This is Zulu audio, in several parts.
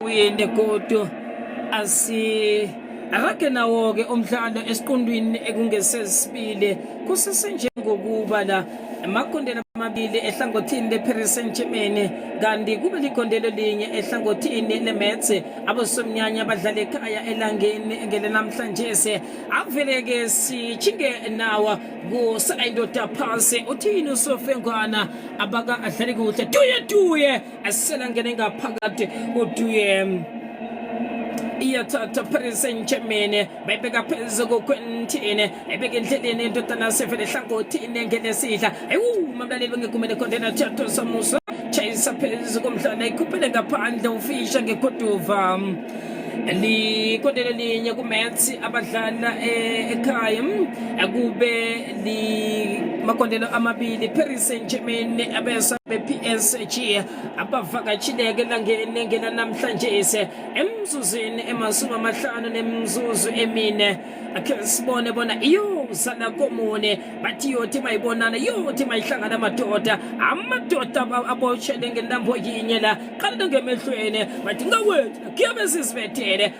uyende godo arake nawo-ke umdlalo esiqondweni ekungesesibili kusesenjengokuba la amagondelo amabili ehlangothini le-Paris Saint-Germain kanti kube ligondelo linye ehlangothini le-Metz. Abosomnyanya abadlala ekhaya elangeni ngelenamhlanje akuvele-ke sijhinge nawa ku-Saidota Pulse. Uthini uSofengwana abaka adlale kuhle tuye aselangene ngaphakathi uduye iyathatha Paris Saint-Germain bayibeka phezulu Quentin ebeka endleleni indodana sevele hlangothini ngelesihla mamlaleli bengekumele condena Tjato Samusa chayisa phezulu komdlalo ikhuphele ngaphandle ufisha ngeKoduva likondelo linye kuMetz abadlala ekhaya akube makondelo amabili Paris Saint-Germain abesa be-PSG abavakatshileke langene ngelanamhlanje emzuzwini emasumi amahlanu nemizuzu emine akhe sibone bona iyozala komune bathi yothi mayibonana yothi mayihlangana amadoda abotshele ngentambo yinye la qala ngemehlweni bathi ngawethu kuyabe sisibethele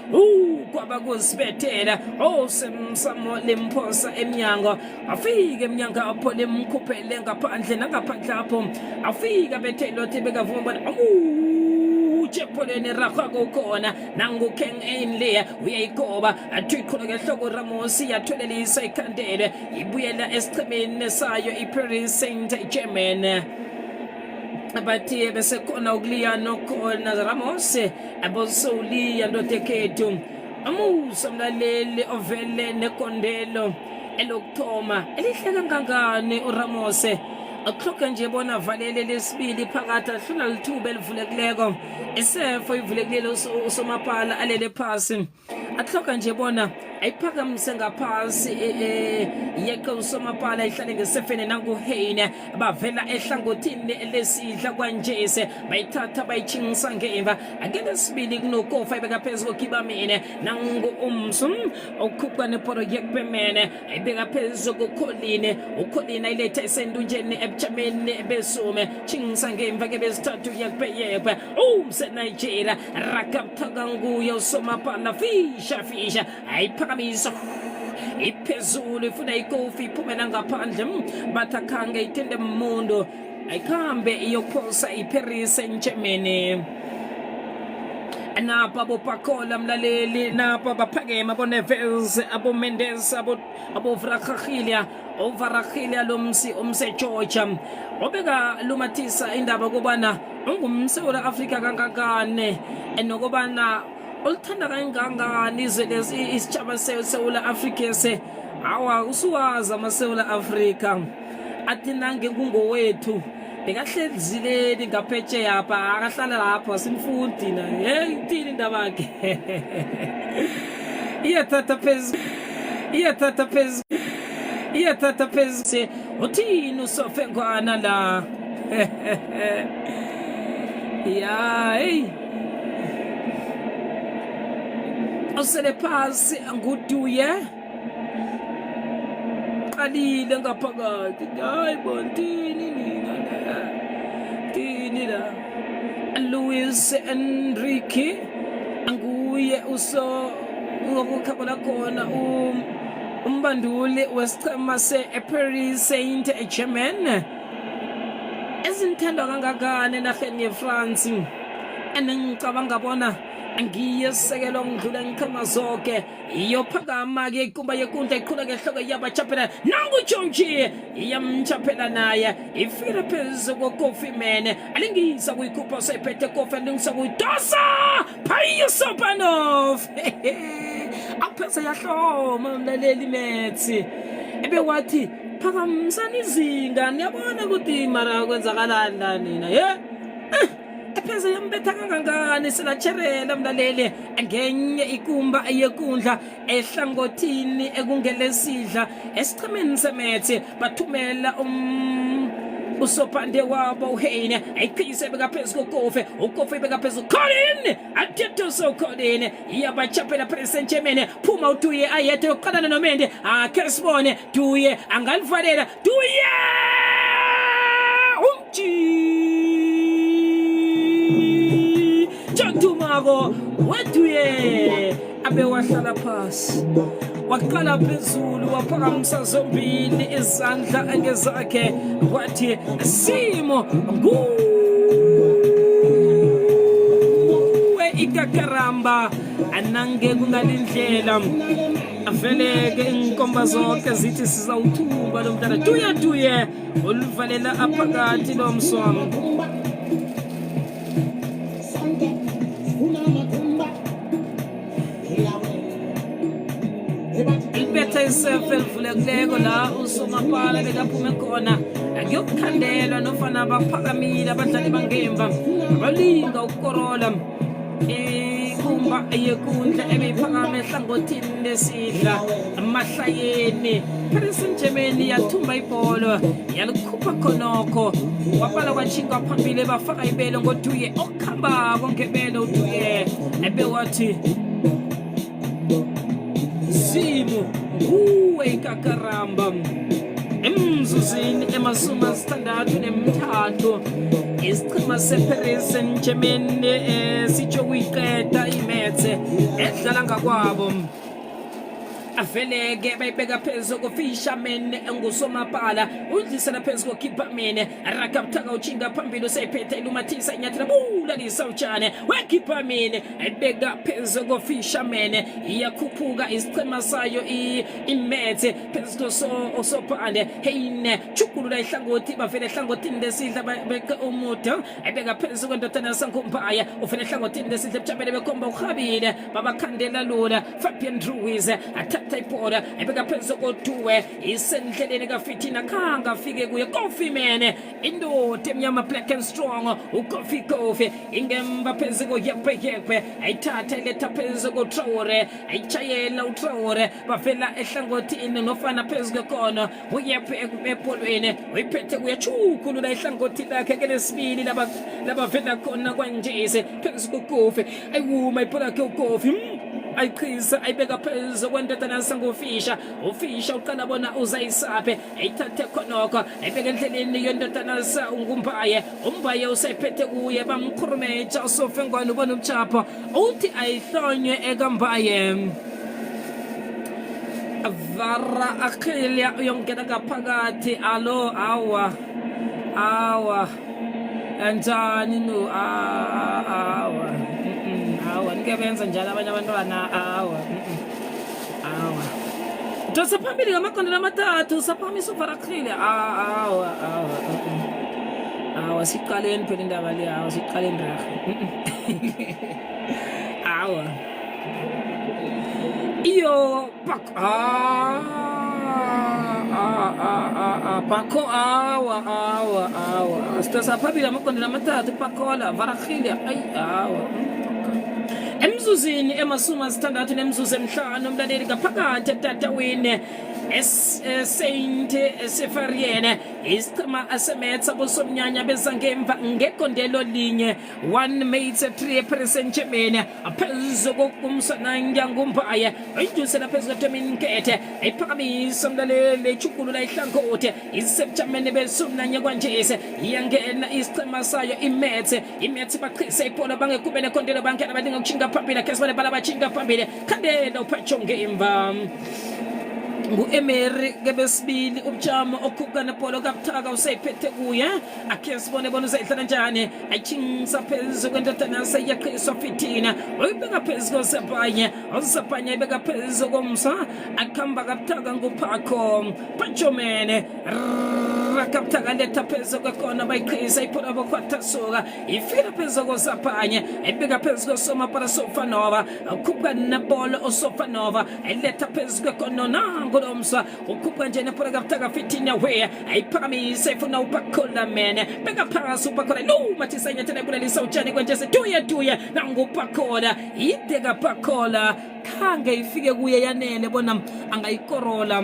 kwaba kusibethela semsamo lemphosa emnyango afike emnyango apho lemkhuphele ngaphandle nangaphandle apho afika bethelothi bekavuma bona Chepolene Rafago Kona Nangu King Ainlea uyayigoba athikhona ngehloko Ramos yatholelisa ikhandele ibuyela esichimeni sayo iParis Saint-Germain abathi bese khona ukuliyana khona Ramos abosoli yandotekethu amusa mlaleli ovele nekondelo elokuthoma elihle kangangane uRamos akukho nje bona valele lesibili phakathi ahlula lithuba elivulekileko isefo ivulekile usomapala alele phasi akukho nje bona ayiphakamise ngaphasi yeke usomapala ihlale ngesefene nanguHeine bavela ehlangothini lesidla kwanjese bayithatha bayichinisa ngemva akele sibili kunokofa ibeka phezulu kibamene nangu umsum okhupha neproject pemene ibeka phezulu ukholine ukholina iletha esendunjeni ebujameni besume chinisa ngemva ke besithathu yakupeyepha umseNigeria rakapthaka nguye usomapala fisha ayiphakamisa iphezulu ifuna ikofi iphumela ngaphandle bathakhange ithende mundo ayikhambe iyokuphosa iParis Saint-Germain napa bopakola mlaleli napa baphakema boNeves aboMendes aboVrakhaghilia oVrakhaghilia lomsi umse Georgia obeka lumathisa indaba kubana ungumSouth Africa kangangane enokubana olthanda kangangani izwe isitshaba seSouth Africa awa usuwaza amaSouth Africa athi nange kungowethu bekahlezileni ngaphetshe yapha akahlala lapha simfundi na thini indaba yakhe iyathatha phezulu uthini uSofengwana la usele phasi nguduye qalile ngaphakathi hayi bontini tini la Luis Enrique nguye ngokukhabona khona umbanduli wesichema seParis Saint-Germain ezinthandwa kangangane enarheni yeFrance engicabanga bona ngiyesekelo ngidlula ngikhama zonke iyophakama ke ikumba yenkundla iqhula ngehloko yabachaphela nangu Georgie iyamchaphela naye ifile phezulu koKofi Man alingisa kuyikhupha sephethe Kofi alingisa kuyitosa Payo Sopanov apheza yahloma mlaleli Metz ebewathi phakamsani izinga niyabona ukuthi mara kwenzakalani nina pheze yambetha kangangani silacherela mlaleli ngenye ikumba yenkundla ehlangothini ekungelesidla esichimeni seMetz bathumela usophande wabo uHeine ayiphise beka phezulu koKofi uKofi beka phezulu Colin athethe Colin iyabachaphela Paris Saint-Germain phuma uDuye ayethe yoqalana noMende akhe sibone Duye angalivalela Duye owuthumako weduye abe wahlala phasi waqala phezulu waphakamisa zombili izandla ngezakhe wathi Simo nguwe ikakaramba anange kungalindlela aveleke inkomba zonke zithi sizawuthumba lo mntana duye oluvalela aphakathi lomswamo ilibetha isefe elivulekileko la usomapala bekaphume khona ngiyokukhandelwa nofana baphakamile abadlali bangemva abalinga ukukorola ikumba yekundla ebeyiphakame ehlangothini lesidla amahlayeni Paris Saint-Germain yathumba ibholo yalikhupha khonokho wabala kwachinga phambili bafaka ibelo ngoduye okuhambako ngebelo uduye ebewathi Simo nguwe ikakaramba emzuzini emasumi 63 isichema seParis Saint-Germain sitsho kuyiqeda imethe edlala ngakwabo aveleke bayibeka phezu koFisherman engusomapala udlisela phezu koKeeperman rakapthaka uchinga phambili usayiphetha ilumathisa inyathela bulalisa utshane weKeeperman ayibeka phezu koFisherman iyakhuphuka isichema sayo imethe phezu osopande heine chukulula ihlangothi bavela ehlangothini lesidla beke umude ayibeka phezu kwendodana sankumbaya ufela ehlangothini lesidla ebujamele bekhomba uRhabile babakhandela lula Fabian Ruiz ibhola ebeka phezu koduwe isendleleni kaFitina khanga afike kuye Kofiman indoda emnyama black and strong uKofi ingemba phezu koYepe ayithatha iletha phezu koTraore ayichayela uTraore bavela ehlangothini nofana phezu kekona uYepe epolweni uyiphethe kuyachukulula ihlangothi lakhe kelesibili labavela khona kwanjese phezu koKofi ayiwuma ibhola yakhe uKofi ayichisa ayibeka phezu kwendodana sangufisha ufisha uqala bona uzayisaphe ayithathe khonokho ayibeka endleleni yendodana sangumbaye umbaye usayiphethe kuye bamkhurumeja usofengwana ubona umchapho uthi ayihlonywe ekambaye vara akhilya uyongena ngaphakathi alo awa anjani no awa nikebenza njalo abanye abantwana awa Dosa phambili ngamakhondela amathathu saphamisa uvarakhile awa siqaleni phela indaba le siqaleni rahe iyo Paco Dosa phambili ngamakhondela amathathu Pacola varakhile emzuzini emasumi 6 nemzuzu emihlanu umlaleli ngaphakathi etatawini Saint Seferien isichema asemetha bosomnyanya bezangemva ngekondelo linye 1 mates 3 Paris Saint-Germain aphezu kokumsana nyangumbaya ayidusela phezulu kweminkethe ayiphakamisa umlaleli chukulula ihlangothi iSaint-Germain besomnyanya kwanjese iyangena isichema sayo imethe baqhisa ibhola bangekubele kondelo bankela badinga ukuchinga phambili kesibane bala bachinga phambili khandela uphatsho ngemva ngu-Emery ngebesibili ubujamo okhuphuka nebhola kabuthaka usayiphethe kuye akhe sibone bona uzayidlala njani ayitshingisa phezu kwendodana sayaqhiswa Fitina uyibeka phezu kosapanye ibeka phezu komsa akhamba kabuthaka nguPaco Pachomene rakapthaka letha phezu kwekona bayiqhisa ibhola bokwatasuka ifika phezu kosapanye ibeka phezu kosomapala Sofanova ukhuphuka nebhola uSofanova iletha phezu kwekona nango lomsa ukhuphuka nje nebhola kabuthaka Fitina we ayiphakamisa ifuna uPacola mene beka phasi uPacola lumathisa inyathela ibulelisa utshani kwenjese duye nangu uPacola ideka Pacola khange ifike kuye yanele bona angayikorola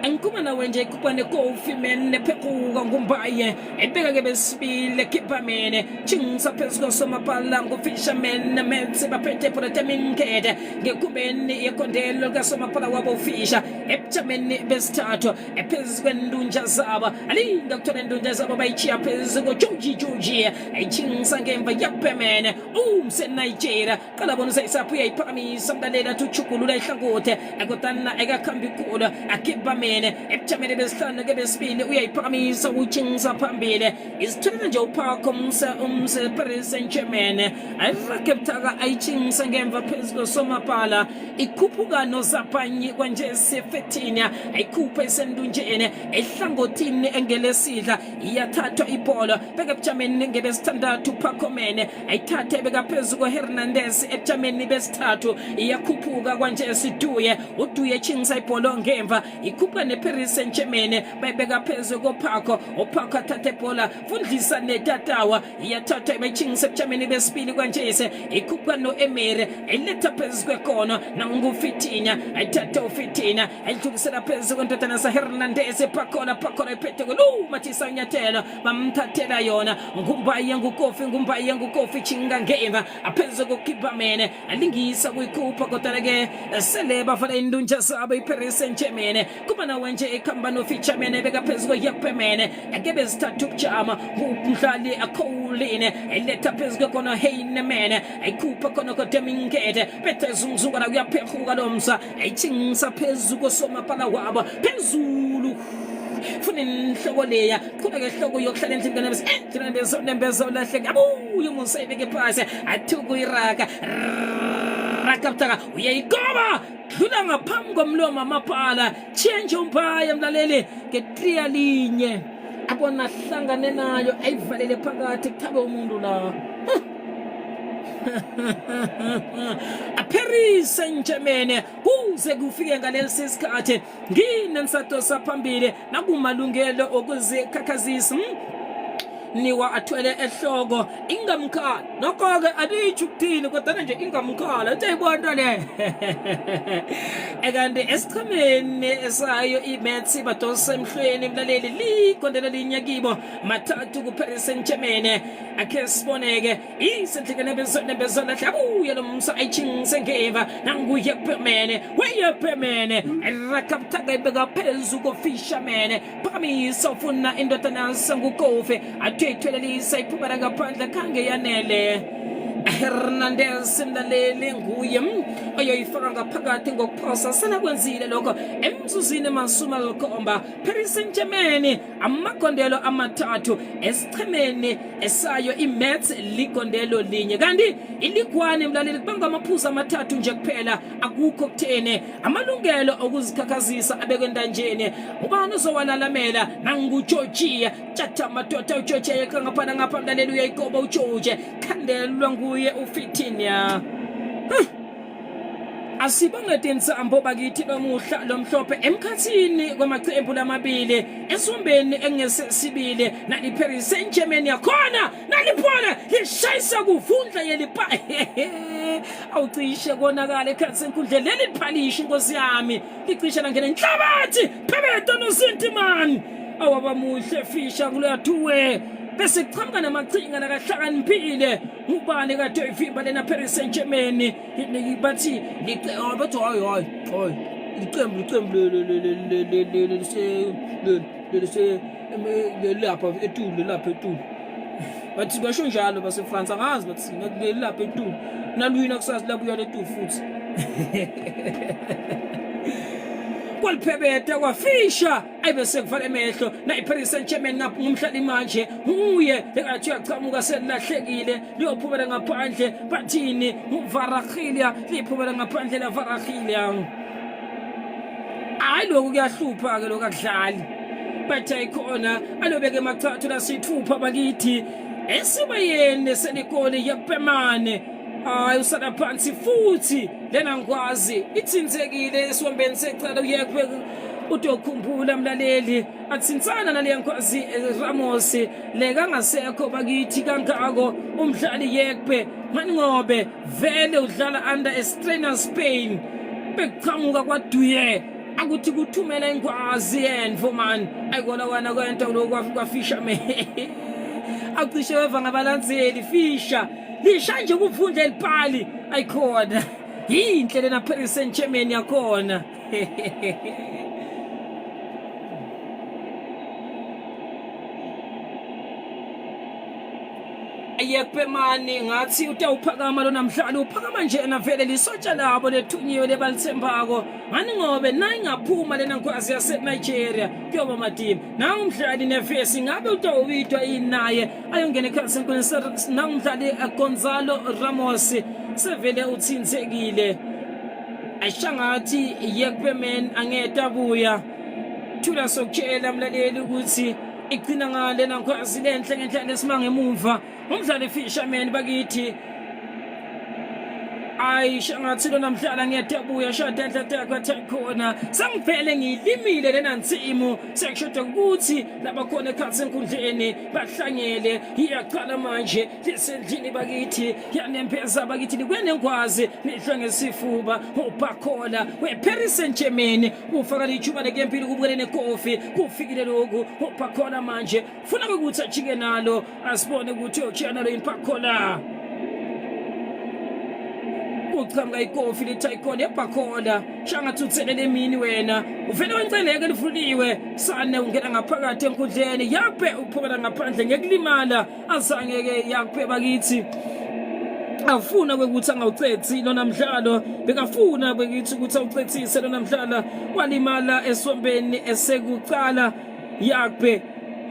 Enkuma na wenje kupane Kofi mene pekuka ngumbaye ebeka ke besibile khipha mene chingisa phezulu somapala ngufisha mene mense baphethe proteminkhede ngekubeni yekondelo kasomapala wabo fisha ebujameni besithathu ephezulu kwendunja zabo alinga kuthola indunja zabo bayichiya phezulu Joji ayichinsa ngemva yapemene umseNigeria kala bona sayisaphu yayiphakamisa mdalela thuchukulula ihlangothi ekutana ekakhambi kulo akhipha ebujameni besihlanu ke besibili uyayiphakamisa uchingisa phambili isithulile nje uphakho umse Paris Saint-Germain ayifake buthaka ayicingisa ngemva phezulu somapala ikhuphuka noZapanyi kwanje sefetinya ayikhupha esendunjeni ehlangothini engelesidla iyathathwa ibhola beke ebujameni ngebesithandathu Pacomene ayithathe beka phezulu koHernandez ebujameni besithathu iyakhuphuka kwanje siduye uduye chingisa ibhola ngemva ikhupha neParis Saint-Germain bayibeka phezulu koPaco uPaco athathe ibhola fundlisa netatawa iyathatha bayichinga ebujameni besibili kwanjese ikhupha noEmery eletha phezulu kwekona nangufitinya ayithatha uFitinya ayidlulisela phezulu kwentotana saHernandez Pacola iphethe mathisa unyathelo bamthathela yona ngumbaye ngukofi chinga ngemva aphezulu koKhiphamene alingisa kuyikhupha kodwa ke sele bavala indunja zabo iParis Saint-Germain kuba na wenje ekhamba noFitchamene beka phezulu yapemene akebe sithathu kujama umdlali akholene eletha phezulu kona Heinemene ayikhupha khona koDemingede bethe zungzungana kuyaphehuka lomsa ayithingisa phezulu kosomapala wabo phezulu funa inhloko leya khona ke hloko yokuhlala endlini kanabese nembezo lahleke abuye umusayibeke phasi athuku iraka rakaptaka uyayigoba dlula ngaphambi komlomo amapala change umpaya mlaleli ngetria linye abona hlangane nayo ayivalele phakathi kuthabe umuntu la Paris Saint-Germain kuze kufike ngalesi sikhathi nginesatosa phambili nakumalungelo okuzikhakhazisa niwa athwele ehloko ingamkhala nokho ke alithi ukuthini kodwa nje ingamkhala utayibona le ekanti esichimeni esayo iMets badose emhlweni mlaleli likondela linyakibo mathathu ku Paris Saint-Germain akhe siboneke isenhlekene bezona hlabuye lomsa ayichinse ngeva nanguye Pemene rakaptaka ibeka phezulu koFisherman phamisa ufuna indodana sanguKofi ayithelelisa iphumela ngaphandle khange yanele Hernandez mlaleli nguye oyoyifaka ngaphakathi ngokuphosa sanakwenzile lokho emzuzini masuma lokomba Paris Saint-Germain amakondelo amathathu esichemeni esayo iMets likondelo linye kanti iligwane mlaleli kubanga amaphuzu amathathu nje kuphela akukho kuthene amalungelo okuzikhakhazisa abekwendanjeni ubani uzowalalamela nanguJoji tjatha madoda uJoji ekhangapha ngapha mlaleli uyayigoba uJoji khandelwa nguye uFitinya asibangede insambo bakithi nomuhla lomhlophe emkhathini kwamaqembu lamabili esombeni engesesibili nali Paris Saint-Germain yakhona naliphola lishayisa kuvundla yelipa awucishe konakala ekhathi senkundleni leliphalisha inkosi yami licisha langena inhlabathi Phebeto noSintiman awabamuhle fisha kuluyathuwe bese kuchama namachinga nakahlakaniphile ubani kade uyivimba lena Paris Saint-Germain bathi bathi hayi licembu lapha eTulu bathi basho njalo base France angazi bathi lapha eTulu nalwina kusasa labuya leTulu futhi kwaliphebeta kwafisha ayibese kuvala emehlo na iParis Saint-Germain ngumhlali manje uye lekathi uyachamuka selahlekile liyophumela ngaphandle bathini uVarakhilya liphumela ngaphandle la Varakhilya hayi lokhu kuyahlupha ke lokudlali bathe ikhona alobeke emathathu lasithupha bakithi esibayene selikole yapemane hayi usala phansi futhi lena ngikwazi ithinzekile esombeni secala uyekwe utokhumbula mlaleli athinsana nale ngikwazi Ramos leka ngasekho bakithi kankako umdlali yekwe mani ngobe vele udlala under a strainer Spain beqhamuka kwaDuye akuthi kuthumela ingwazi yendvo man ayikona wena kwento lokwafi Fisherman acishe weva ngabalandzeli Fisher lisha nje kuvundla elipali ayikhona yinhle lena Paris Saint-Germain yakhona ayekpe mani ngathi utawuphakama lona mdlalo uphakama njena vele lisotsha labo lethunyiwe lebalithembako ngani ngobe nayi ngaphuma lena nkwazi yaseNigeria kuyoba matimu nangu umdlali Neves ngabe utawubitwa inaye ayongena ekhasi enkundleni nangu umdlali Gonzalo Ramos sevele utsinzekile ayishangathi yekpe man angeta buya thula sokutshela mlaleli ukuthi igcina ngale nankwazi lenhle ngenhla esimanga emuva umdlali Fisherman bakithi ayishangathi lona mdlala ngiyabuya shada enhlanhla khona sangivele ngilimile lena nsimu sekushoda ukuthi labakhona ekhathi enkundleni bahlangele iyaqala manje lisendlini bakithi yanempeza bakithi likwenengwazi lihlwe ngesifuba ubakhola weParis Saint-Germain ufaka lijuba lekempili kubukelene kofi kufikile lokhu ubakhola manje ufuna ukuthi ajike nalo asibone ukuthi uchiya nalo impakhola uqhamuka ikofi lethayikona ebhakhola shangathi utselele emini wena uvele wenceleke livuliwe sane ungena ngaphakathi enkundleni yaphe uphokela ngaphandle ngekulimala azange-ke yaphe bakithi afuna ukuthi angawucethi lona mdlalo bekafuna bekithi ukuthi awucethise lona mdlalo walimala esombeni esekuqala yakhe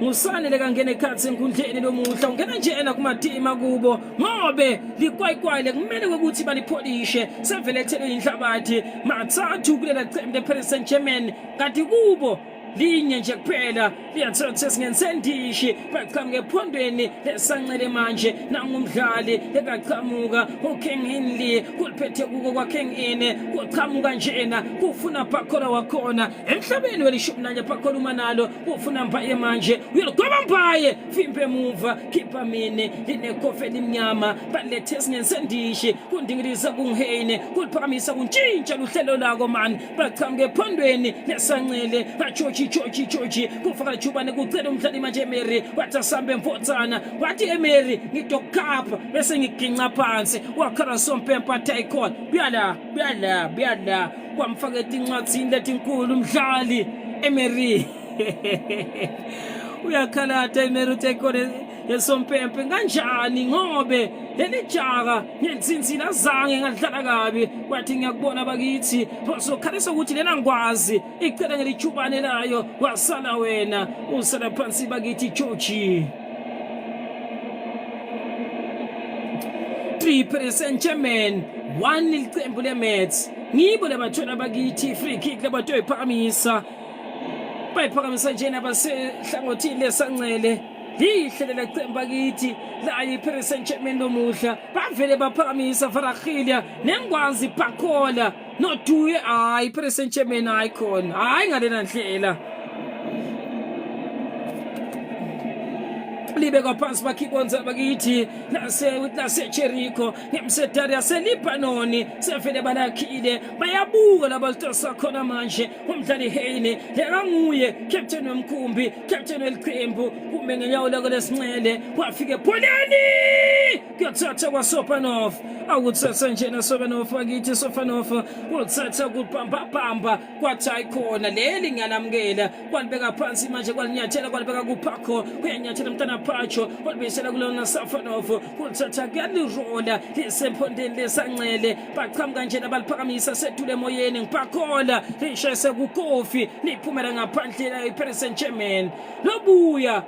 ngusane lekangena ekhathi enkundleni lomuhla ungena njena kumatima kubo ngobe likwayikwayle kumele ukuthi balipholishe sevele ethelwe inhlabathi mathathu kulela cembe leParis Saint-Germain kanti kubo linye nje kuphela liyathatha singensendishi baqhamuka ephondweni lesancele manje nangumdlali ekaqhamuka uKing Henley kuliphethe kuko kwaKing Ine kuqhamuka njena kufuna Bakhola wakhona emhlabeni welishumi nanye Bakhola umanalo kufuna Mbaye manje uyogoba Mbaye fimpe emuva khipha mini linekofe elimnyama balethe singensendishi kundingiliza kungihene kuliphakamisa kuntshintsha luhlelo lako man baqhamuka ephondweni lesancele Georgie kufaka jubane kucela umdlali manje Emery wathi asambe mfotsana wathi Emery ngitokhapha bese ngiginqa phansi wakhala sompempa Taikon buyala kwamfaka etincwadzini letinkulu umdlali Emery uyakhalata Emery Taikon yesompempe kanjani ngobe leli jaka ngenzinzini azange ngadlala kabi wathi ngiyakubona bakithi sokhalisa ukuthi lena ngwazi icela ngelijubane layo wasala wena usala phansi bakithi Georgie 3 Paris Saint-Germain 1 licembu leMets ngibo labathola bakithi free kick labato iphakamisa bayiphakamisa njena basehlangothini lesancele lihle lecemba kithi la iParis Saint-Germain lomuhla bavele baphakamisa Varagilia nengwazi Bakhola noduye iParis Saint-Germain icon ngalena ndlela libe kaphansi bakhibonza bakithi lase Jericho ngemsedari yaseLebanon sevele balakhile bayabuka labalitosa khona manje umdlali Heine lekanguye captain womkhumbi captain weliqembu kumbe ngenyawo lako lesinxele wafika ephoneni kuyathatha kwaSopanov awuthatha njena Sopanov bakithi Sopanov uthatha kubhamba kwathi ayikhona leli ngiyalamukela kwalibeka phansi manje kwalinyathela kwalibeka kuPakho kuyanyathela mntana Pacho walibisela kulona Safanov kuthatha kuyalirola lisemphondeni lesancele baqhamuka njena baliphakamisa sedule emoyeni ngibakhola lishese kukofi liphumela ngaphandle la iParis Saint-Germain lobuya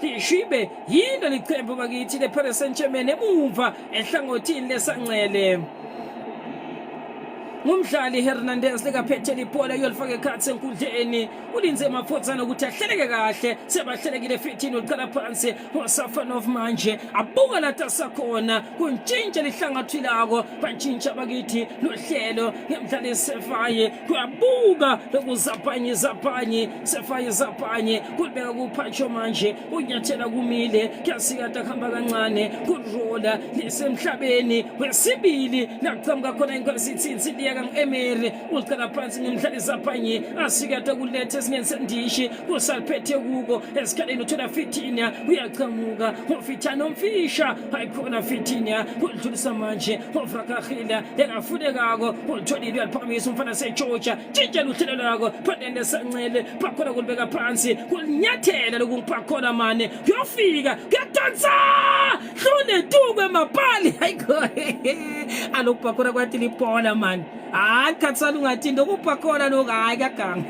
lishibe yini licembu bakithi leParis Saint-Germain emuva ehlangothini lesancele ngumdlali Hernandez lekaphethe libhola yolifaka ekhathi enkundleni ulinze Mafotsana ukuthi ahleleke kahle sebahlelekile 15 uqala phansi waSafanov manje abuka latasa khona kuntshintsha lihlangathilako bantshintsha bakithi nohlelo ngemdlali Sefaye kuyabuka lokuzapanye Sefaye kulibeka kuPacho manje unyathela kumile kuyasikata khamba kancane kurola lisemhlabeni wesibili laqhamuka khona inkosi Liyaka ngu-Emery ulicala phansi ngimdlali Zapanye asikade kulethe esingensendishi kusaliphethe kuko esikhaleni uthola Fitinia uyaqhamuka uFitana umfisha hayikhona Fitinia udlulisa manje uVrakahila lekafunekako ulitholile uyaliphakamisa umfana seGeorgia tshintshela uhlelo lwako phondele sancele bakhona kulibeka phansi kulinyathela lokungiphakhona mane kuyofika kuyadansa hlule tuke mapali hayikho alokubhakhona kwathi libhola mani hayi khatsala ungathinto kubhakhona lokho hayi kaganga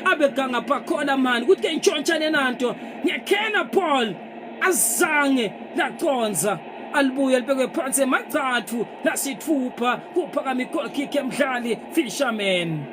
abeganga bhakhona mani kuthi ke ntshontsha nenanto ngiyakhena Paul azange laconza alibuye libekwe phansi emacathu lasithupha kuphakama igoal kick emdlali Fisherman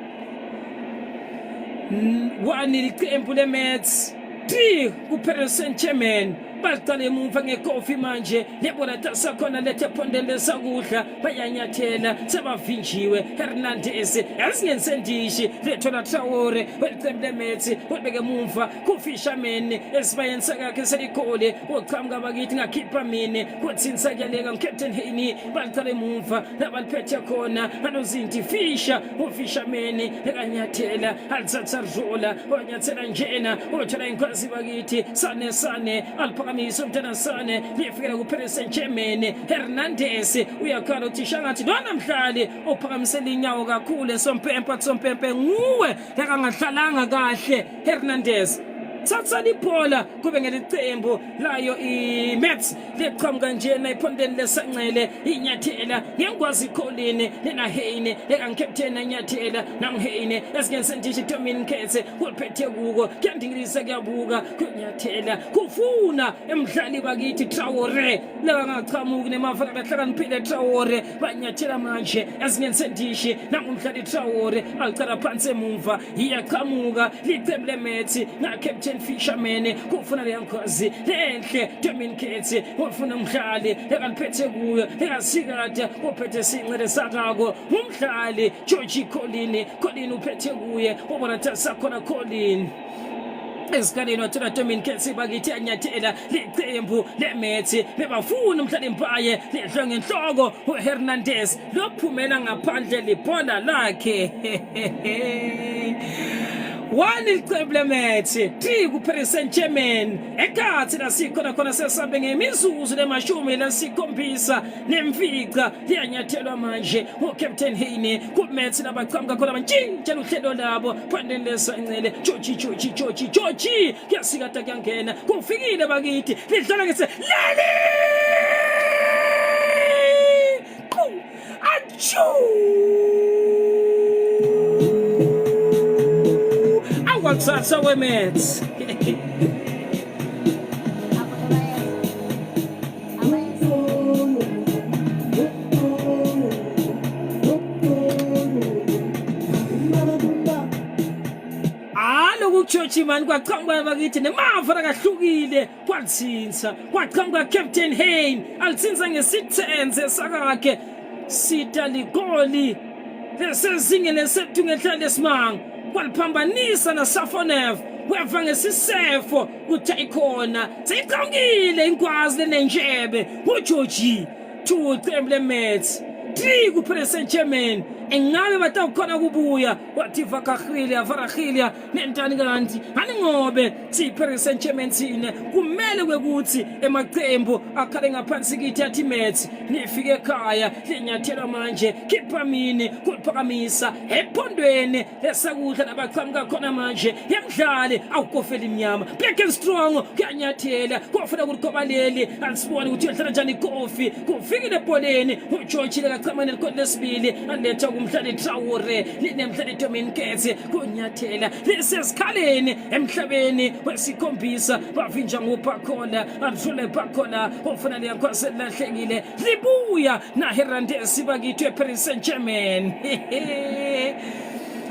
1 iqembu leMets 3 kuParis Saint-Germain baqale emuva ngekofi manje lebona tasakhona lethe phondele sakudla bayanyathela sebavinjiwe Hernandez esingensendishi lethola Traore weqembu leMets webeke emuva kuFisherman esibayeni sakhe selikole oqhamuka bakithi ngakhipha mine kutsinisa kuyaleka uCaptain Haney baqale emuva labaliphethe khona anozinti Fisher uFisherman ekanyathela alithatha Rjola onyathela njena othola inkwazi bakithi sane aliphakamisa umntana Sane liyefikela kuParis Saint-Germain Hernandez uyakhala uthi shangathi lona mdlali ophakamisela inyawo kakhulu Sompempe nguwe lekangadlalanga kahle Hernandez thatha libhola kube ngeliqembu layo iMets leqhamuka njena iphondeni lesancele inyathela ngengwazi Colin lena Haney ekancaptain inyathela nanguHaney esingensendishi Dominic Nketse uliphethe kuko kuyandingilisa kuyabuka kunyathela kufuna emdlali bakithi Traore lekangaqhamuki nemafana kahlakaniphile Traore banyathela manje esingensendishi nangumdlali Traore alicala phansi emuva iyaqhamuka liqembu leMets na-Captain Fisherman kufuna leyankwazi lenhle Dominic Nketse ufuna umdlali ekaliphethe kuyo ekasikade uphethe sincele sakako umdlali George Colin uphethe kuye ubona tasakhona Colin esikhaleni wathola Dominic Nketse bakithi anyathela liqembu leMets bebafuna umdlali Mpaye ledlwe ngenhloko uHernandez lophumela ngaphandle libhola lakhe 1 iqembu leMets 3 kuParis Saint-Germain ekhathi lasikhona sesabe ngemizuzu lemashumi lasikhombisa nemfica liyanyathelwa manje uCaptain Haney kuMets labaqhamuka khona bantshintshela uhlelo labo phondeni lesancele George kuyasikada kuyangena kufikile bakithi lidlala ngese leli awathatha weMets George man kwaqhamuka bakithi nemava kahlukile kwatsinsa kwaqhamuka Captain Haney alitsinsa ngesithenze sakakhe sita ligoli lesezingeni lesethu ngenhla lesimanga kwaliphambanisa naSafonev weva ngesisefo kuthi ikhona seyiqhankile inkwazi lenenjebe uGeorge 2 iqembu leMets 3 kuParis Saint-Germain engabe batawukhona kubuya wathi Varakhilya nentani kanti aningobe siParis Saint-Germain sine kumele kwekuthi emaqembu akhale ngaphansi kithi athi Mets nifike ekhaya linyathela manje khipha mini kuliphakamisa ephondweni lesakudla labaqhamuka khona manje yemdlali awukofela imnyama black and strong kuyanyathela kufuna ukuqobaleli alisibone ukuthi yedlala njani ikofi kufikile ebholeni uGeorge lekachamane likhona lesibili aletha umdlali Traore linemdlali Dominic Nketse kunyathela lesesikhaleni emhlabeni wesikhombisa bavinja ngophakhona adlule phakhona ufuna leyakhwase lahlekile libuya na Hernandez bakithi eParis Saint-Germain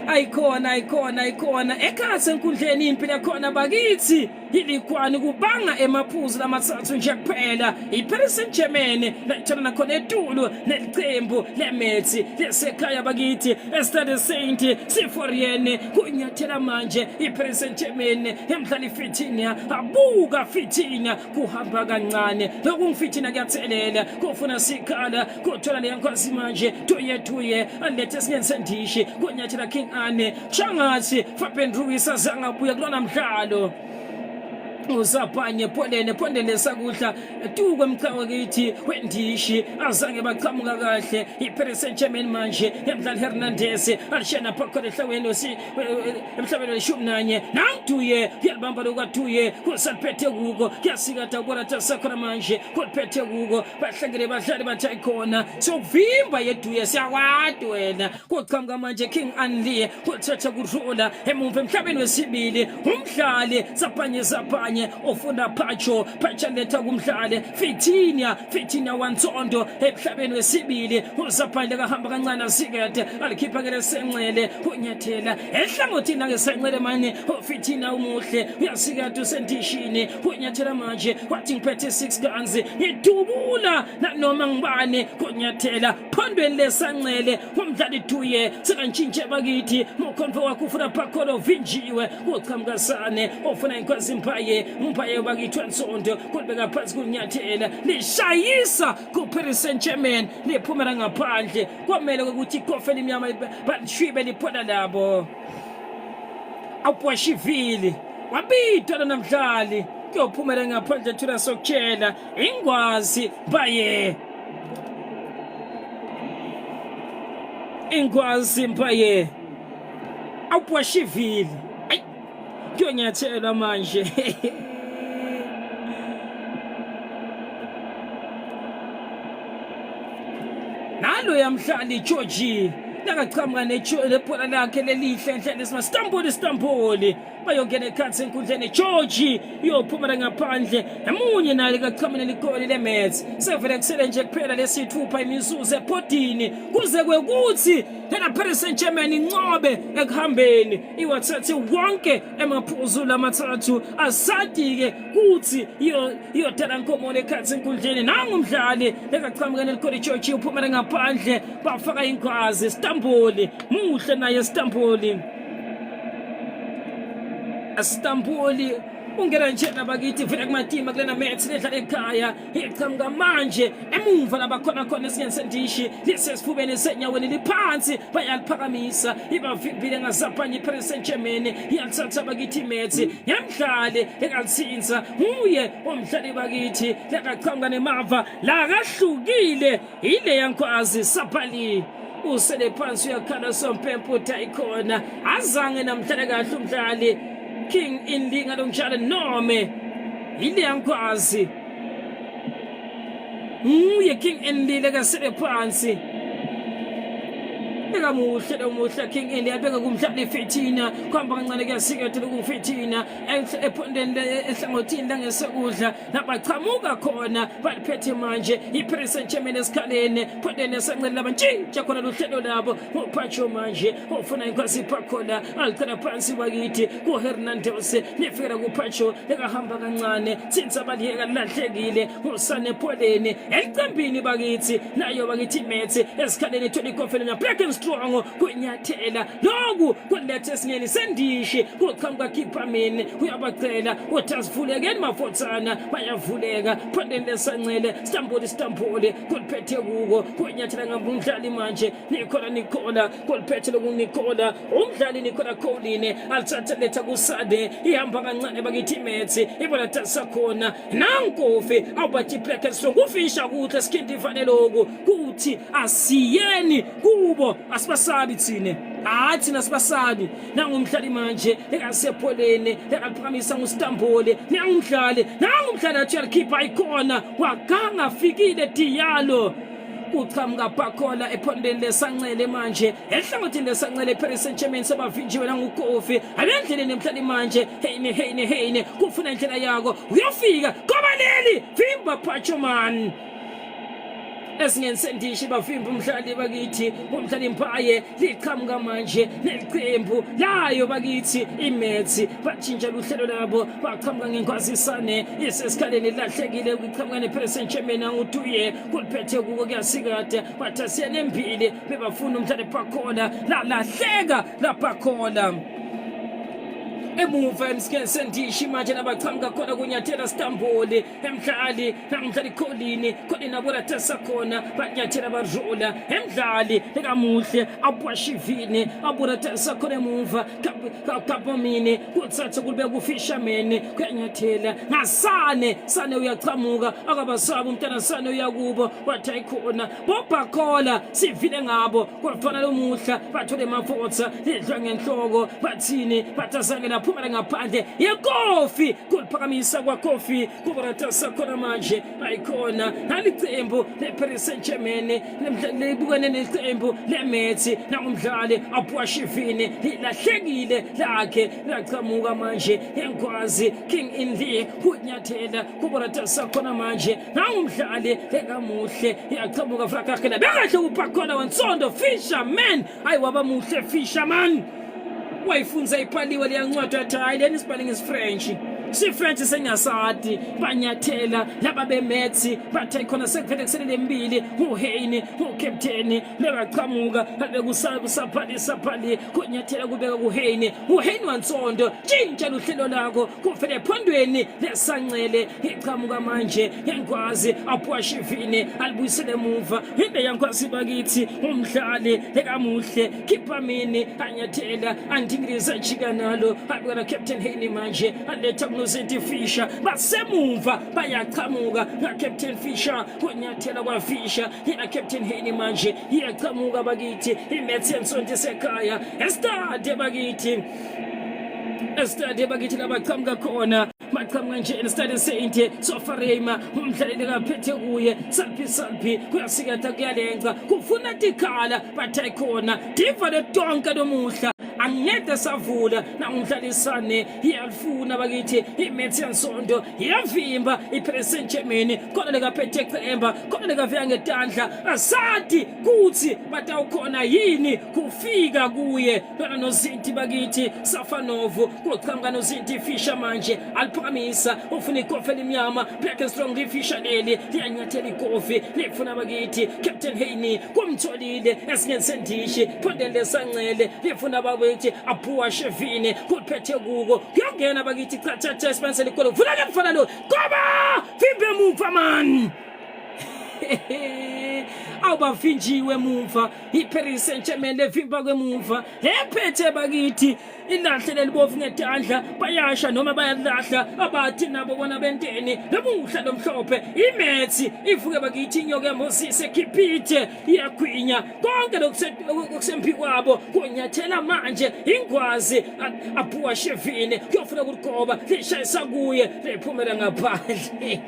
ayikhona ekhathe enkundleni impilo khona bakithi ilikwani kubanga emaphuzu lamathathu nje kuphela iParis Saint-Germain lathola nakhona etulo nelicembu leMetsi lesekhaya bakithi eStade Saint Symphorien kunyathela manje iParis Saint-Germain emdlali Fitina abuka Fitina kuhamba kancane lokungifitina kuyathelela kufuna sikhala kuthola leyankwazi manje tuye alethe singensendishi kunyathela King Ane Changathi Fabian Ruiz azangabuya kulona mdlalo uzapanye pondele sakudla tukwe mkhawa kithi wendishi azange baqhamuka kahle iParis Saint-Germain manje emdlali Hernandez alishena phakho lehlaweni emhlabeni we-11 nantuye yalibamba lokwatuye kusaliphethe kuko kuyasikatha ukwaratha sakhona manje kuliphethe kuko bahlangene badlali bathayikhona sokuvimba yeduye siyakwati wena kuqhamuka manje King Anli kuthatha kudlula emumva emhlabeni wesibili umdlali zapanye ofunda Pacho letha kumdlali Fitina Wanzondo emhlabeni wesibili uzaphandle kahamba kancane asikade alikhipha ke lesenxele kunyathela ehlangothini ngesenxele manje Fitina umuhle uyasikade usendishini kunyathela manje wathi ngiphethe 6 guns ngidubula nanoma ngibane kunyathela phondweni lesanxele umdlali Duye sekantshintshe bakithi mokhonfo wakho ufuna Pakholo vinjiwe uqhamuka Sane ofuna inkwazi Mpaye bakithi Nsondo kubeka phansi kunyathela lishayisa kuParis Saint-Germain liphumela ngaphandle kwamele ukuthi ikofe elimnyama balishwibe liphola labo Apwashivili wabitwa namdlali kuyophumela ngaphandle thula sokutshela ingwazi Mpaye Apwashivili kuyonyathela manje nalo yamhlali Georgie nakaqhamuka nephola lakhe lelihle enhlele Istanbul bayongena ekhatsi enkundleni Georgie yophumela ngaphandle emunye naye kaqhamene ligoli leMets sevele kusele nje kuphela lesithupha imizuzu ebhodini kuze kwekuthi lena Paris Saint-Germain incobe ekuhambeni iwathathe wonke emaphuzu lamathathu asadi-ke kuthi iyodala nkomola ekhatsi enkundleni nangumdlali lekaqhamuka neligoli Georgie uphumela ngaphandle bafaka inkwazi Istanbul muhle naye Istanbul ungena njena bakithi vele kumatima kulena Mets ledlala ekhaya iqhamuka manje emumva labakhona esingensendishi lisesifubeni senyaweni liphansi bayaliphakamisa ibavimbile ngazapanye iParis Saint-Germain yalithatha bakithi Mets yamdlali ekalithinza nguye omdlali bakithi lekaqhamuka nemava lakahlukile ile yankwazi Sapali usele phansi uyakhala sompempu tayikhona azange namdlala kahle umdlali King Anli ngalomjalo nome ile yankwazi nguye King Anli lekasele phansi muhle King Anli abeka kumdlali Fitina kwamba kancane kuyasikethela kuFitina ephondeni ehlangothini langesekudla labaqhamuka khona baliphethe manje iParis Saint-Germain esikhaleni phondeni esancane labantshintsha khona luhlelo labo uPacho manje ufuna inkwazi Pakhona alikhona phansi bakithi kuHernandez lifikela kuPacho ekahamba kancane since abaliyeka lahlekile usane pholeni elicambini bakithi nayo bakithi Mets esikhaleni ethola ikofela na strong kunyathela lokhu kulethe singeni sendishi kuqhamuka Kipamini uyabacela uthasivulekeni mafotsana bayavuleka phondeni lesanxele Istanbul kuliphethe kuko kunyathela ngabumdlali manje Nicola kuliphethe lokunikola umdlali Nicola Colline alithatha letha kusade ihamba kancane bakithi Mets ibona tasakhona nankofi awubathi Black Strong ufisha kuhle skindi vaneloko kuthi asiyeni kubo asibasabi thine thina sibasabi nangumdlali manje ekasepholeni ekaphakamisa nguIstanbul nangumdlali athi alikhipha ikhona waganga fikile Diallo uqhamuka Pakhona ephondeni lesanxele manje ehlangothini lesanxele iParis Saint-Germain sebavinjiwe nangukofi abendleleni emhlali manje heyini kufuna indlela yako uyofika ngoba leli vimba Pacho man esingensendishi bavimba umdlali bakithi umdlali Mpaye liqhamuka manje neqembu layo bakithi iMets batshintsha uhlelo labo baqhamuka ngenkwazisane isesikhaleni lahlekile ukuqhamuka neParis Saint-Germain nguTuye kuliphethe kuko kuyasikade bathasiya nembili bebafuna umdlali Bakola lahleka laBakola emuva emskensendishi manje nabaqhamuka khona kunyathela Stamboli emdlali namdlali Colin aburatesa khona banyathela badlula emdlali lekamuhle abwashivini aburatesa khona emuva kapomini kuthatha kulibeka uFisherman kuyanyathela ngasane uyaqhamuka akabasaba umntana Sane uyakubo wathi ayikhona boBakola sivile ngabo kwafana lomuhla bathole mafotsa lidlwa ngenhloko bathini bathazangela phumela ngaphandle yeKofi kuliphakamisa kwaKofi kuburatasa khona manje ayikhona nalicembu leParis Saint-Germain libukene neqembu leMets nangumdlali abwashivini lilahlekile lakhe laqhamuka manje yenkwazi King Inli kunyathela kuburatasa khona manje nangumdlali lekamuhle yaqhamuka frakakela bekahle uBakola wansondo Fisherman ayiwaba muhle Fisherman wayifunza ipaliwe liyancwadi athi hayi leni spelling is French si-French sengasadi banyathela laba beMets bathe khona sekuvele kuselele mbili uHayne uCaptain lebaqhamuka bekusapali kunyathela kubeka kuHayne wansondo tshintsha uhlelo lakho kuvele ephondweni lesancele iqhamuka manje yenkwazi abwashivini alibuyisele emuva into yankwazi bakithi umdlali lekamuhle Kipamini anyathela andingiriza jika nalo abukela Captain Hayne manje aletha Zinti Fisher basemuva bayaqhamuka ngaCaptain Fisher kunyathela kwaFisher yena Captain Hayne manje iyaqhamuka bakithi iMets ensonto sekhaya estade bakithi labaqhamuka khona maqhamuka nje estade Saint Sofarema umdlali kaphethe kuye salpi kuyasikatha kuyalenca kufuna tikhala bathe khona diva letonke lomuhla angede savula nangumdlalisane iyalifuna bakithi iMets ensonto iyavimba iParis Saint-Germain khona lekaphethe qemba khona lekafika ngetandla asati kuthi batawukhona yini kufika kuye lona nozinti bakithi Safanovu kuqhamuka nozinti Fisher manje aliphakamisa ufuna ikofi elimnyama black and strong Fisher leli liyanyathela ikofi lifuna bakithi Captain Hayne kumtholile esingensendishi phondele sancele lifuna bakithi abwashivini kuliphethe kuko kuyongena bakithi cha Spencer likolo vula ke mfana lo goba vimbe muva man awubafinjiwe muva iParis Saint-Germain levimba kwemuva lephethe bakithi ilahle libovu ngetandla bayasha noma bayalahla abathi nabo bona benteni lemuhla lomhlophe iMets ivuke bakithi inyoka yamosise ekhipithe iyagwinya konke lokusempi kwabo kunyathela manje ingwazi abwashivini kuyofuna ukugoba lishayisa kuye lephumela ngaphandle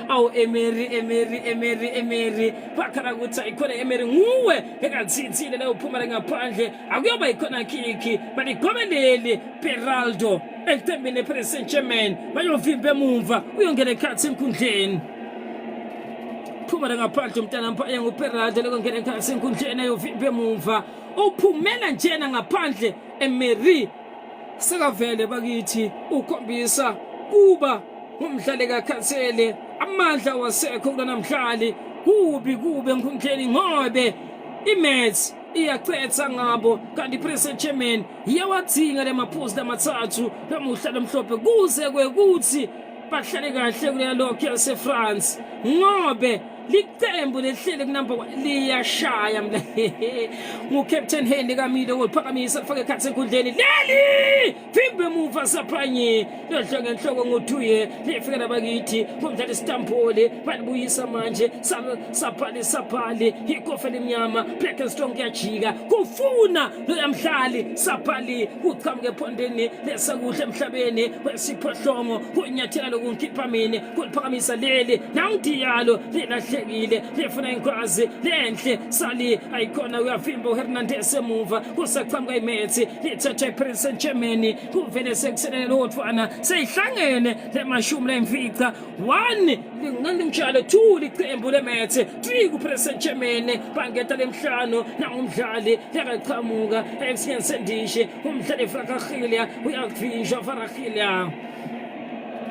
awu Emery bakhala ukuthi ayikhona Emery nguwe ekatsintsile la uphumela ngaphandle akuyoba ikhona kiki baligomeleli Beraldo ekutembeni eParis Saint-Germain bayovimba emuva uyongena ekhathi enkundleni phumela ngaphandle umntana Mpaye nguBeraldo lokungena ekhathi enkundleni ayovimba emuva uphumela njena ngaphandle Emery sekavele bakithi ukhombisa kuba umdlali kakhansele amandla wasekho kunamhlali kubi enkundleni ngobe iMets iyacetha ngabo kanti iParis Saint-Germain iyawathinga lemaphuzu lamathathu lamuhla lomhlophe kuze kwekuthi bahlale kahle kule lokho yaseFrance ngobe liqembu lehlele kunamba liyashaya mla nguCaptain Hayne kamile oliphakamisa lifake ekhathi enkundleni leli vimbe muva saphanye yodla ngenhloko ngoTuye lifika nabakithi kumdlali Stamboli balibuyisa manje saphali ikofi elimnyama black and strong yajika kufuna lo yamdlali saphali uqhamuke ephondeni lesakuhle emhlabeni wesiphohlongo kunyathela lokunkiphamini kuliphakamisa leli nangidiyalo lelahle lihlekile lifuna inkwazi lenhle sali ayikona uyavimba uHernandez emuva kusaqhamuka iMethi lithatha iParis Saint-Germain kuvele sekuselele lotfana seyihlangene lemashumi lemfica 1 ngandinjalo 2 liqembu leMethi 3 kuParis Saint-Germain bangeta lemhlano nangumdlali yakaqhamuka eFCN Sendishe umdlali Frakhile uyavinjwa Frakhile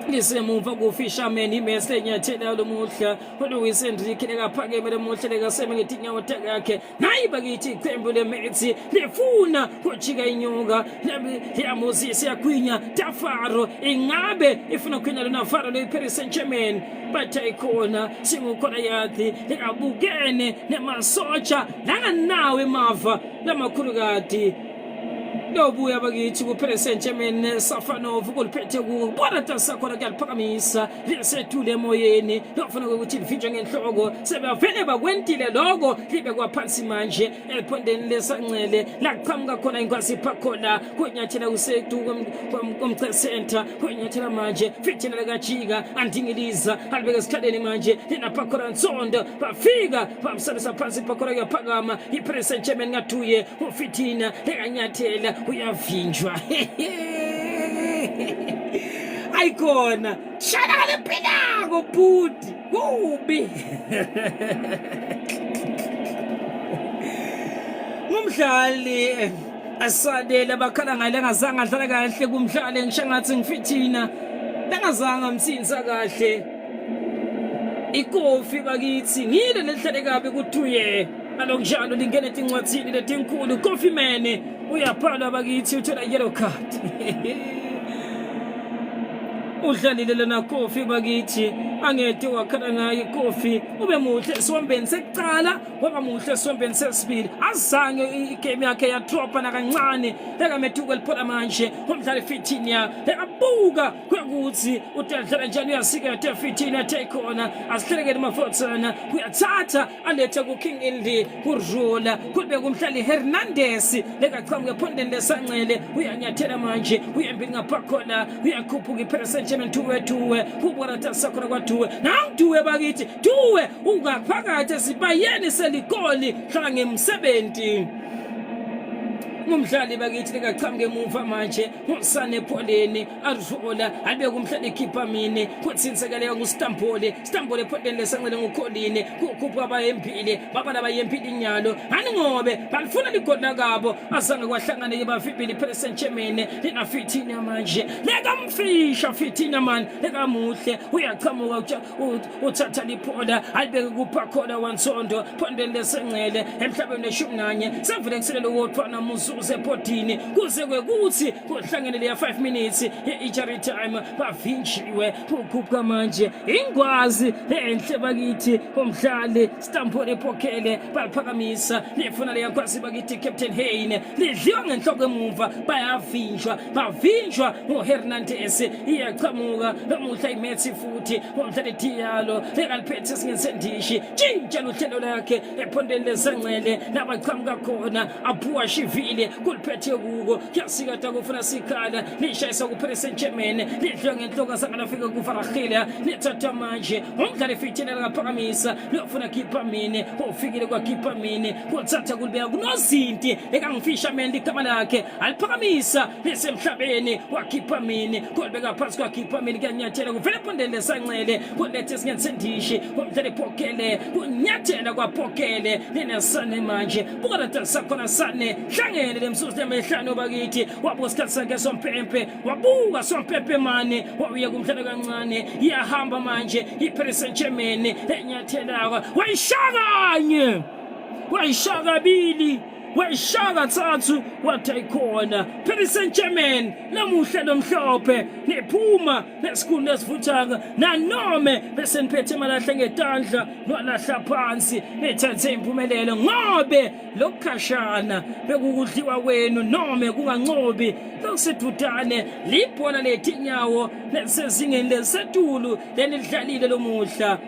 lisemuva kuFisherman iMesi enyathela lomuhla uLuis Enrique lekaphakeme lomuhla lekaseme ngetinyawo takhe nayi bakithi iqembu leMethi lifuna kujika inyoka liyamuzisa yagwinya Tafaro ingabe ifuna ukwinya lona Faro leParis Saint-Germain bathayikhona singukhona yathi lekabukene nemasotsha langanawe emava lamakhulukati lobuya bakithi kuParis Saint-Germain Safanov kuliphethe kubona tasakhona kuyaliphakamisa lisethule emoyeni lofuna ukuthi livinjwe ngenhloko sebavele bakwentile lokho libe kwaphansi manje eliphondeni lesancele laqhamuka khona inkwasi phakhona kunyathela usetu komce center kunyathela manje fithela lekajika andingiliza alibeke esikhaleni manje linaphakhona Nsondo bafika bamsalisa phansi phakhona kuyaphakama iParis Saint-Germain ngatuye uFitina lekanyathela uyavinjwa ayikona shalala lephelako bhuti kubi umdlali asadela bakhala ngale ngazange adlala kahle kumdlali ngishangathi ngiFitina langazange mthinsa kahle ikofi bakithi ngile lehlele kabi kuthuye alonjalo lingene tincwathini letinkulu Kofi Mane uyaphala bakithi uthola yellow card udlalile lena Kofi bakithi angete wakhala ngaye Kofi ube muhle esombeni sekucala waba muhle esombeni sesibili azange igame yakhe ya dropa nakancane lekamethuka liphona manje umdlali Fitina lekabuka kwekuthi utadlala njani uyasika Fitina takeona asihlelekele mafotsana kuyathatha alethe ku King Ildi kurjola kube kumhlali Hernandez lekaqhamuke ephondeni lesancele uyanyathela manje uyembili ngaphakhona uyakhuphuka iParis Saint-Germain tuwe kubona tasakhona kwathuwe nangiduwe bakithi duwe ungaphakathi sibayeni selikoli hlala ngemsebenzi umdlali bakithi lekaqhamuke emuva manje umsane epholeni advola alibeke umhlali ekhipha mini kutsinsekeleka kuStampole ephondeni lesancele ngukholini kukhupha abayempile baba labayempile inyalo ani ngobe balifuna ligona kabo azange kwahlangana yebafibili iParis Saint-Germain lena Fitina manje lekamfisha Fitina man lekamuhle uyaqhamuka uthatha liphola alibeke kuphakhona waNsondo phondeni lesancele emhlabeni le11 sevele kuselela wotwana muzu usepotini kuze kwekuthi kuhlangene le 5 minutes ye-injury time bavinjiwe kukhupha manje ingwazi enhle bakithi umdlali Stampole ephokele baliphakamisa lefuna le yakwazi bakithi Captain Hayne lidliwa ngenhloko emuva bavinjwa uHernandez iyaqhamuka lomuhla iMethi futhi umdlali Diallo lekaliphethe singensendishi tshintsha uhlelo lakhe ephondeni lesancele labaqhamuka khona aphuwa shivile kuliphethe kuko yasikade kufuna sikhala lishayisa kuParis Saint-Germain lidliwa ngenhloko sangalafika kuFrakhile lithatha manje umdlali Fitina ngaphakamisa lofuna khipha mini ufikile kwakhipha mini kuthatha kulibeka kunozinti ekangifisherman ligama lakhe aliphakamisa lisemhlabeni wakhipha mini kulibeka phansi kwakhipha mini kanyathela kuvele phondeni lesancele kulethe singensendishi umdlali Phokele kunyathela kwaPhokele linesane manje bukala tasakhona sane hlangene lemsusu lemehlano bakithi wabuka isikhathi sakhe sompempe wabuka sompempe mane wawuya kumhlalo kancane iyahamba manje iParis Saint-Germain enyathelaka wayishakanye wayishaka bili wayishaka thathu wathayikhona Paris Saint-Germain lamuhle lomhlophe nephuma nesikhulu esivuthaka nanome bese niphethe malahle ngetandla nolahla phansi nethathe impumelelo ngobe lokukhashana bekukudliwa kwenu nome kungancobi lokusedudane libhola letinyawo lesezingeni lesetulu lenidlalile lomuhla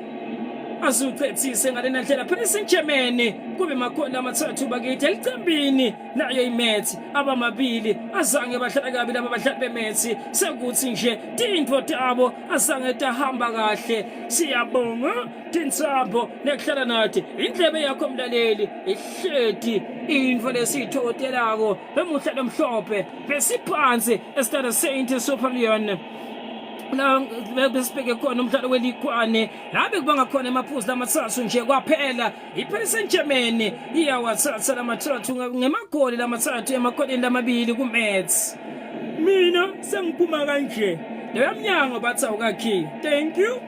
azuchethise ngalena ndlela Paris Saint-Germain kube makhona amathathu bakithi elicambini nayo iMets abamabili azange bahlala kabi laba badlali beMets sekuthi nje tintfo tabo azange tahamba kahle siyabonga Tintsabo nekuhlala nathi indlebe yakho mlaleli ihledi info lesithotelako bemuhla lomhlophe besiphansi eStade Saint Superlion la besibeke khona umdlalo weligwane labe kubanga khona emaphuzu lamathathu nje kwaphela iParis Saint-Germain iyawathatha lamathathu ngemagoli lamathathu emakoleni lamabili kuMets. Mina sengiphuma kanje leyo mnyango bathi awukakhi. Thank you.